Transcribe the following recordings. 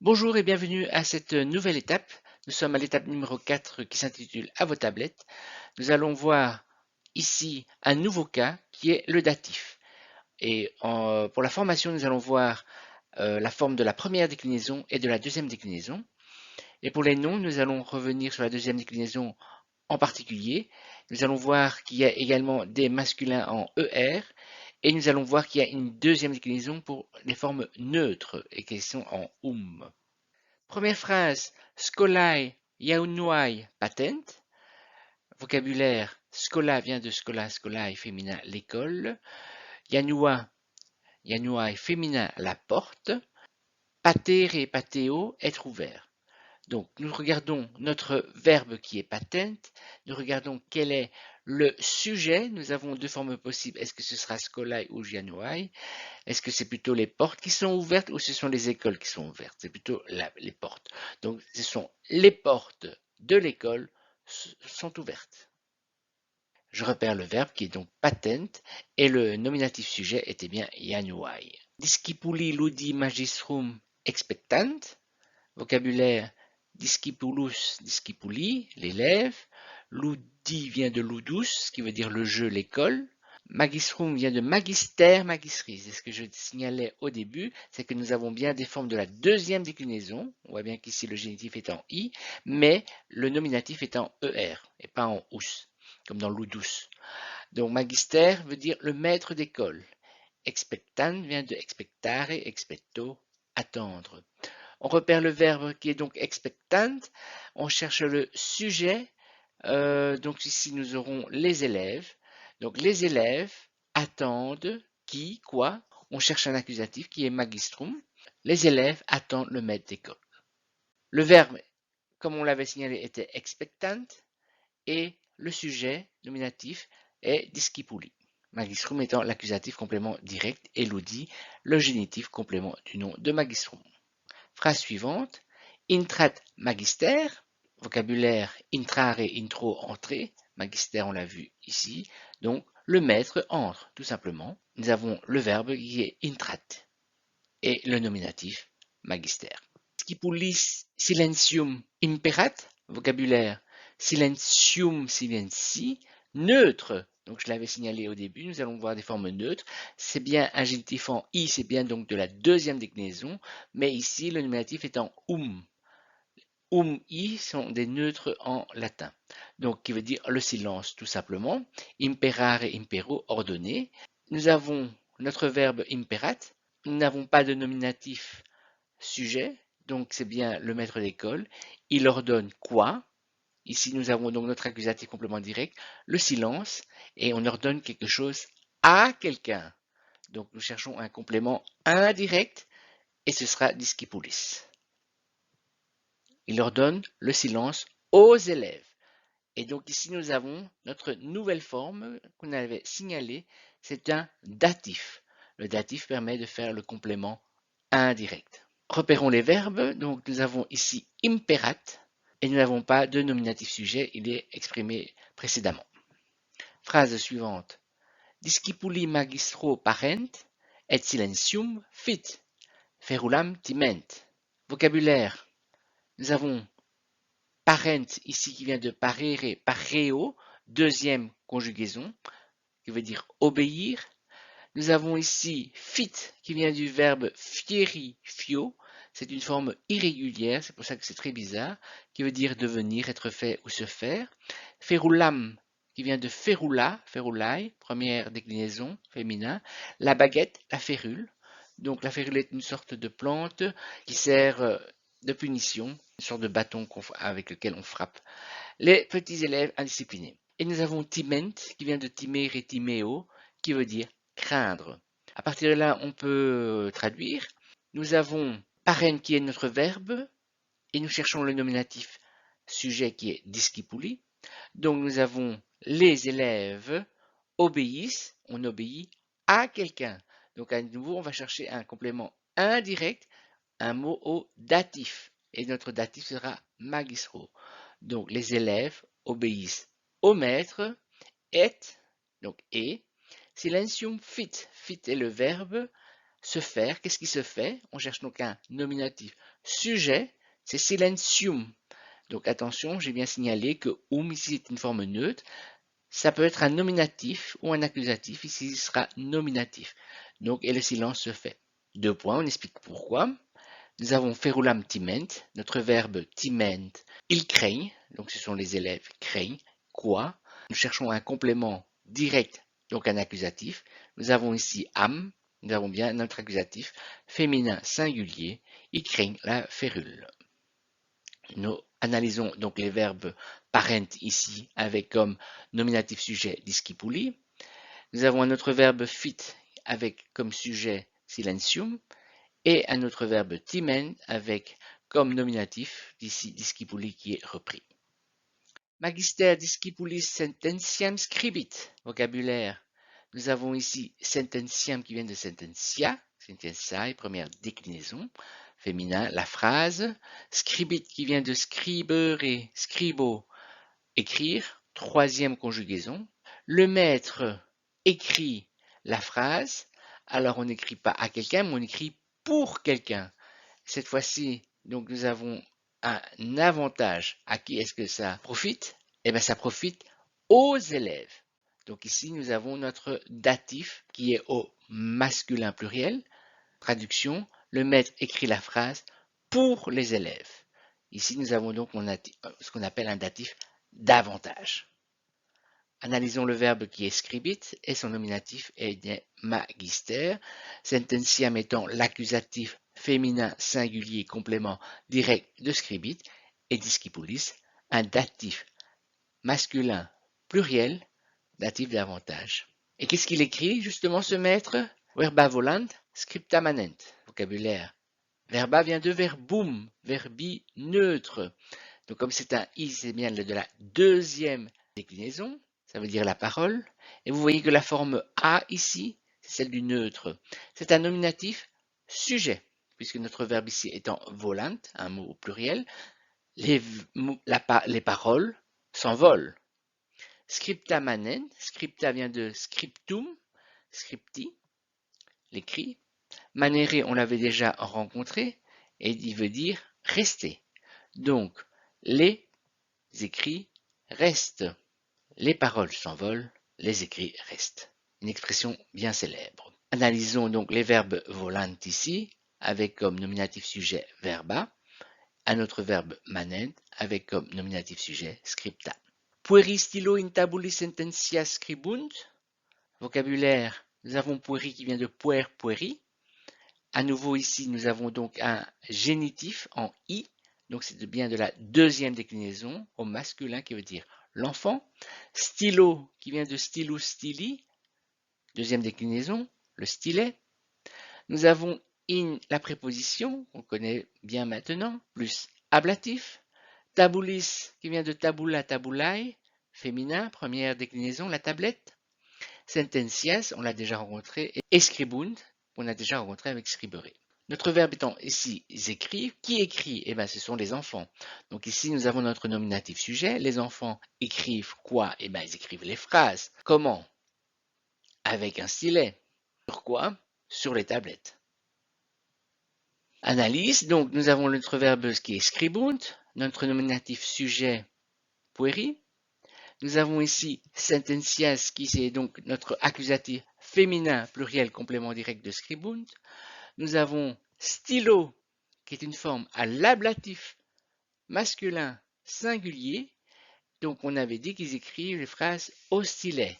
Bonjour et bienvenue à cette nouvelle étape. Nous sommes à l'étape numéro 4 qui s'intitule À vos tablettes. Nous allons voir ici un nouveau cas qui est le datif. Et pour la formation, nous allons voir la forme de la première déclinaison et de la deuxième déclinaison. Et pour les noms, nous allons revenir sur la deuxième déclinaison en particulier. Nous allons voir qu'il y a également des masculins en ER. Et nous allons voir qu'il y a une deuxième déclinaison pour les formes neutres et qui sont en Première phrase, skolai jaunuai patent. Vocabulaire, scola vient de scola, scolai féminin, l'école. Janua, januai féminin, la porte. Patere, pateo, être ouvert. Donc, nous regardons notre verbe qui est patent. Nous regardons quel est le sujet. Nous avons deux formes possibles. Est-ce que ce sera scolai ou januai? Est-ce que c'est plutôt les portes qui sont ouvertes ou ce sont les écoles qui sont ouvertes? C'est plutôt les portes. Donc, ce sont les portes de l'école sont ouvertes. Je repère le verbe qui est donc patent et le nominatif sujet était bien januai. Discipuli ludi magistrum expectant. Vocabulaire discipulus, discipuli, l'élève. Ludi vient de ludus, qui veut dire le jeu, l'école. Magistrum vient de magister, magistris. Et ce que je signalais au début, c'est que nous avons bien des formes de la deuxième déclinaison. On voit bien qu'ici le génitif est en i, mais le nominatif est en er et pas en us, comme dans ludus. Donc magister veut dire le maître d'école. Expectant vient de expectare, expecto, attendre. On repère le verbe qui est donc expectant. On cherche le sujet. Donc ici, nous aurons les élèves. Donc les élèves attendent qui, quoi. On cherche un accusatif qui est magistrum. Les élèves attendent le maître d'école. Le verbe, comme on l'avait signalé, était expectant et le sujet nominatif est discipuli. Magistrum étant l'accusatif complément direct et ludi, le génitif complément du nom de magistrum. Phrase suivante. Intrat magister. Vocabulaire intrare, intro, entrer. Magister, on l'a vu ici. Donc, le maître entre, tout simplement. Nous avons le verbe qui est intrat et le nominatif magister. Scipulis silentium imperat. Vocabulaire silentium, silenci. Neutre. Donc, je l'avais signalé au début, nous allons voir des formes neutres. C'est bien un génitif en i, c'est bien donc de la deuxième déclinaison, mais ici, le nominatif est en i sont des neutres en latin. Donc, qui veut dire le silence, tout simplement. Imperare, impero, ordonner. Nous avons notre verbe imperat. Nous n'avons pas de nominatif sujet, donc c'est bien le maître d'école. Il ordonne quoi? Ici, nous avons donc notre accusatif complément direct, le silence, et on ordonne quelque chose à quelqu'un. Donc, nous cherchons un complément indirect, et ce sera discipulis. Il ordonne le silence aux élèves. Et donc, ici, nous avons notre nouvelle forme qu'on avait signalée, c'est un datif. Le datif permet de faire le complément indirect. Repérons les verbes. Donc, nous avons ici imperat, et nous n'avons pas de nominatif sujet, il est exprimé précédemment. Phrase suivante. Discipuli magistro parent, et silentium fit, ferulam timent. Vocabulaire. Nous avons parent ici qui vient de parere, pareo, deuxième conjugaison, qui veut dire obéir. Nous avons ici fit qui vient du verbe fieri, fio. C'est une forme irrégulière, c'est pour ça que c'est très bizarre, qui veut dire devenir, être fait ou se faire. Ferulam qui vient de ferula, ferulai, première déclinaison féminin. La baguette, la férule. Donc la férule est une sorte de plante qui sert de punition, une sorte de bâton avec lequel on frappe les petits élèves indisciplinés. Et nous avons timent qui vient de timer et timeo, qui veut dire craindre. À partir de là, on peut traduire. Nous avons parent qui est notre verbe, et nous cherchons le nominatif sujet qui est discipuli. Donc nous avons les élèves obéissent, on obéit à quelqu'un. Donc à nouveau, on va chercher un complément indirect, un mot au datif. Et notre datif sera magistro. Donc les élèves obéissent au maître, et, donc et. Silentium fit, fit est le verbe, Se faire, qu'est-ce qui se fait? On cherche donc un nominatif sujet, c'est silentium. Donc attention, j'ai bien signalé que ici est une forme neutre. Ça peut être un nominatif ou un accusatif. Ici, ce sera nominatif. Donc, et le silence se fait. Deux points, on explique pourquoi. Nous avons ferulam timent, notre verbe timent, ils craignent, donc ce sont les élèves craignent. Quoi? Nous cherchons un complément direct, donc un accusatif. Nous avons ici am, nous avons bien notre accusatif féminin singulier, ils craignent la férule. Nous analysons donc les verbes parent ici avec comme nominatif sujet discipuli. Nous avons un autre verbe fit avec comme sujet silentium et un autre verbe timen avec comme nominatif d'ici discipuli qui est repris. Magister discipulis sententiam scribit. Vocabulaire. Nous avons ici sententiam qui vient de sententia, sententiae, première déclinaison, féminin, la phrase. Scribit qui vient de scribere, scribo, écrire, troisième conjugaison. Le maître écrit la phrase. Alors on n'écrit pas à quelqu'un, mais on écrit pour quelqu'un. Cette fois-ci, donc nous avons un avantage. À qui est-ce que ça profite? Eh bien, ça profite aux élèves. Donc ici, nous avons notre datif qui est au masculin pluriel. Traduction, le maître écrit la phrase pour les élèves. Ici, nous avons donc ce qu'on appelle un datif d'avantage. Analysons le verbe qui est scribit et son nominatif est magister. Sententiam étant l'accusatif féminin singulier complément direct de scribit et discipulis, un datif masculin pluriel, datif d'avantage. Et qu'est-ce qu'il écrit justement ce maître? Verba volant, scripta manent. Vocabulaire. Verba vient de verbum, verbi neutre. Donc comme c'est un i, c'est bien de la deuxième déclinaison, ça veut dire la parole. Et vous voyez que la forme a ici, c'est celle du neutre. C'est un nominatif sujet, puisque notre verbe ici étant volant, un mot au pluriel, les paroles s'envolent. Scripta manen, scripta vient de scriptum, scripti, l'écrit. Manere, on l'avait déjà rencontré, et il veut dire rester. Donc, les écrits restent. Les paroles s'envolent, les écrits restent. Une expression bien célèbre. Analysons donc les verbes volant ici, avec comme nominatif sujet verba, un autre verbe manent, avec comme nominatif sujet scripta. Pueri stilo in tabuli sententia scribunt. Vocabulaire, nous avons pueri qui vient de puer, pueri. À nouveau ici, nous avons donc un génitif en i, donc c'est bien de la deuxième déclinaison au masculin qui veut dire l'enfant. Stylo qui vient de stylus styli, deuxième déclinaison, le stylet. Nous avons in la préposition, qu'on connaît bien maintenant, plus ablatif. Tabulis qui vient de tabula tabulae, féminin, première déclinaison, la tablette. Sententias, on l'a déjà rencontré, et scribunt, qu'on a déjà rencontré avec scribere. Notre verbe étant ici écrire, qui écrit? Eh bien, ce sont les enfants. Donc ici, nous avons notre nominatif sujet. Les enfants écrivent quoi? Eh bien, ils écrivent les phrases. Comment? Avec un stylet. Sur quoi? Sur les tablettes. Analyse. Donc, nous avons notre verbe qui est scribunt, notre nominatif sujet pueri. Nous avons ici sententias qui est donc notre accusatif féminin pluriel complément direct de scribunt. Nous avons stylo qui est une forme à l'ablatif masculin singulier. Donc on avait dit qu'ils écrivent les phrases au stylet.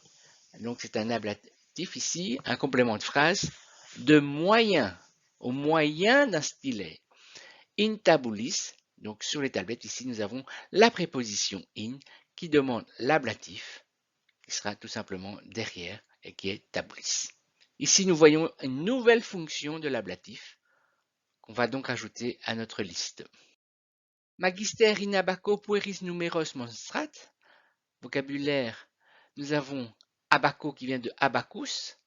Donc c'est un ablatif ici, un complément de phrase de moyen, au moyen d'un stylet. In tabulis, donc sur les tablettes ici nous avons la préposition in qui demande l'ablatif, qui sera tout simplement derrière et qui est tabulis. Ici nous voyons une nouvelle fonction de l'ablatif qu'on va donc ajouter à notre liste. Magister in abaco pueris numeros monstrat. Vocabulaire, nous avons abaco qui vient de abacus,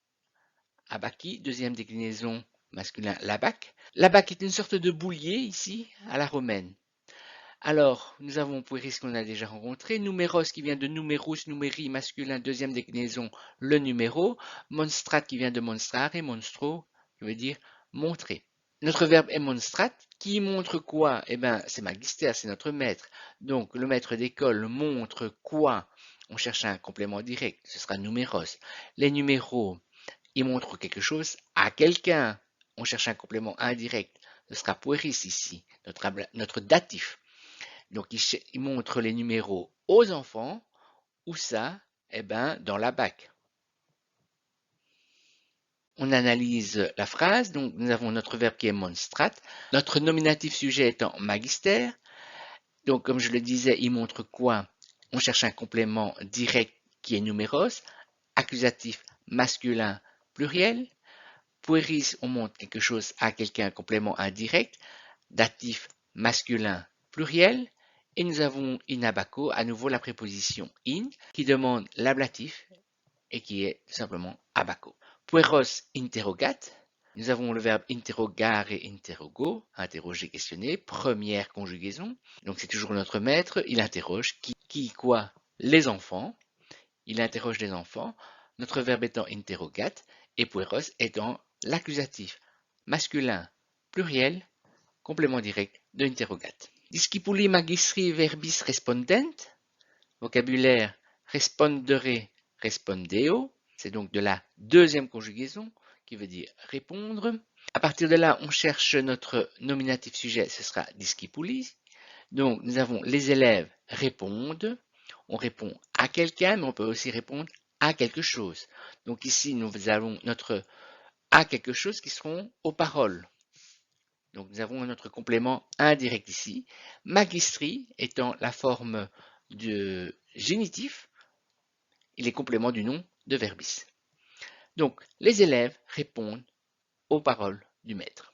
abaki, deuxième déclinaison masculin l'abac. L'abac est une sorte de boulier ici, à la romaine. Alors, nous avons pueris qu'on a déjà rencontré, numeros qui vient de numerus, numeri, masculin, deuxième déclinaison, le numéro, monstrat qui vient de monstrare, monstro, qui veut dire montrer. Notre verbe emonstrat, qui montre quoi? Eh bien, c'est magister, c'est notre maître. Donc, le maître d'école montre quoi? On cherche un complément direct, ce sera numéros. Les numéros, ils montrent quelque chose à quelqu'un. On cherche un complément indirect, ce sera pueris ici, notre datif. Donc, il montre les numéros aux enfants. Où ça? Eh bien, dans la BAC. On analyse la phrase, donc nous avons notre verbe qui est monstrat, notre nominatif sujet étant magister. Donc comme je le disais, il montre quoi? On cherche un complément direct qui est numéros, accusatif masculin pluriel. Pueris, on montre quelque chose à quelqu'un, complément indirect, datif masculin pluriel. Et nous avons in abaco, à nouveau la préposition in, qui demande l'ablatif et qui est tout simplement abaco. Pueros interrogat. Nous avons le verbe interrogare et interrogo, interroger, questionner, première conjugaison. Donc c'est toujours notre maître, il interroge qui, quoi? Les enfants. Il interroge les enfants. Notre verbe étant interrogat et pueros étant l'accusatif masculin pluriel, complément direct de interrogat. Discipuli magistri verbis respondent. Vocabulaire respondere, respondeo. C'est donc de la deuxième conjugaison qui veut dire répondre. À partir de là, on cherche notre nominatif sujet, ce sera discipuli. Donc, nous avons les élèves répondent. On répond à quelqu'un, mais on peut aussi répondre à quelque chose. Donc ici, nous avons notre à quelque chose qui seront aux paroles. Donc nous avons notre complément indirect ici. Magistri étant la forme de génitif, il est complément du nom de verbis. Donc, les élèves répondent aux paroles du maître.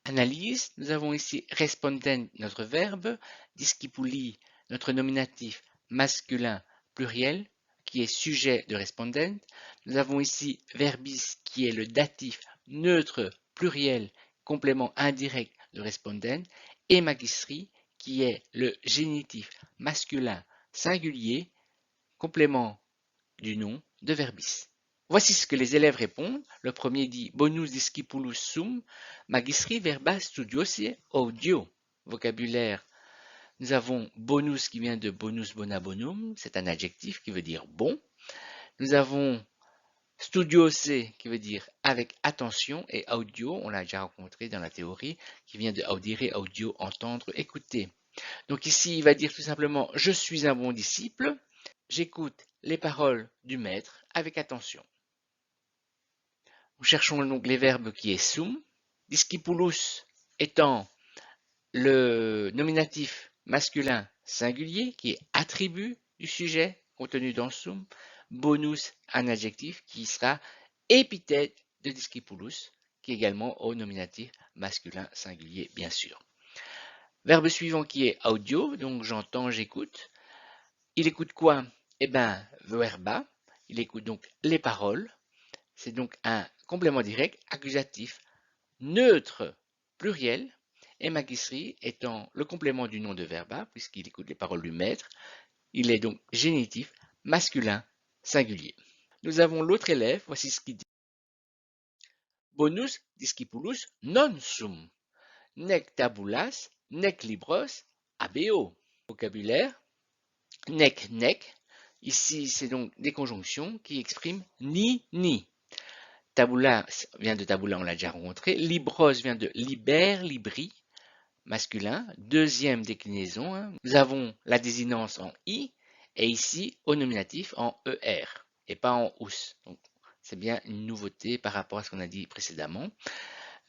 Analyse, nous avons ici respondent, notre verbe, discipuli, notre nominatif masculin pluriel, qui est sujet de respondent. Nous avons ici verbis, qui est le datif neutre pluriel, complément indirect de respondent, et magistri, qui est le génitif masculin singulier, complément du nom de verbis. Voici ce que les élèves répondent. Le premier dit bonus discipulus sum, magistri verba studiosi audio. Vocabulaire. Nous avons bonus qui vient de bonus bona bonum, c'est un adjectif qui veut dire bon. Nous avons studiose qui veut dire avec attention et audio, on l'a déjà rencontré dans la théorie, qui vient de audire, audio, entendre, écouter. Donc ici, il va dire tout simplement je suis un bon disciple, j'écoute les paroles du maître avec attention. Nous cherchons donc les verbes qui est sum, discipulus étant le nominatif masculin singulier qui est attribut du sujet contenu dans sum, bonus un adjectif qui sera épithète de discipulus qui est également au nominatif masculin singulier bien sûr. Verbe suivant qui est audio, donc j'entends, j'écoute. Il écoute quoi? Eh bien, verba, il écoute donc les paroles. C'est donc un complément direct accusatif neutre pluriel et magistri étant le complément du nom de verba puisqu'il écoute les paroles du maître. Il est donc génitif masculin singulier. Nous avons l'autre élève, voici ce qu'il dit. Bonus discipulus non sum, nec tabulas, nec libros, abeo. Vocabulaire, nec, nec. Ici, c'est donc des conjonctions qui expriment ni, ni. Tabula vient de tabula, on l'a déjà rencontré. Libros vient de liber, libri, masculin. Deuxième déclinaison. Hein. Nous avons la désinence en i et ici au nominatif en er et pas en us. Donc c'est bien une nouveauté par rapport à ce qu'on a dit précédemment.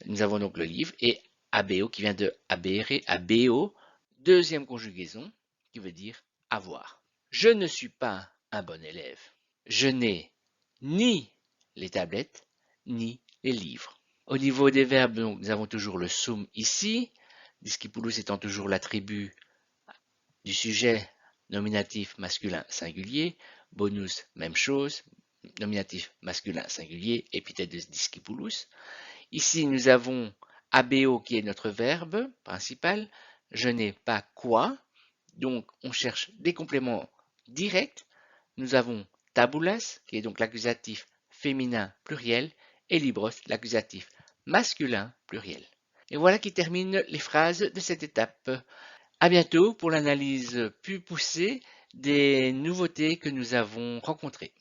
Nous avons donc le livre et abeo qui vient de abere, abeo. Deuxième conjugaison qui veut dire avoir. Je ne suis pas un bon élève. Je n'ai ni les tablettes ni les livres. Au niveau des verbes, donc, nous avons toujours le sum ici, discipulus étant toujours l'attribut du sujet nominatif masculin singulier, bonus même chose, nominatif masculin singulier, épithète de discipulus. Ici, nous avons abeo qui est notre verbe principal, je n'ai pas quoi, donc on cherche des compléments directs. Nous avons tabulas qui est donc l'accusatif féminin pluriel et libros, l'accusatif masculin pluriel. Et voilà qui termine les phrases de cette étape. À bientôt pour l'analyse plus poussée des nouveautés que nous avons rencontrées.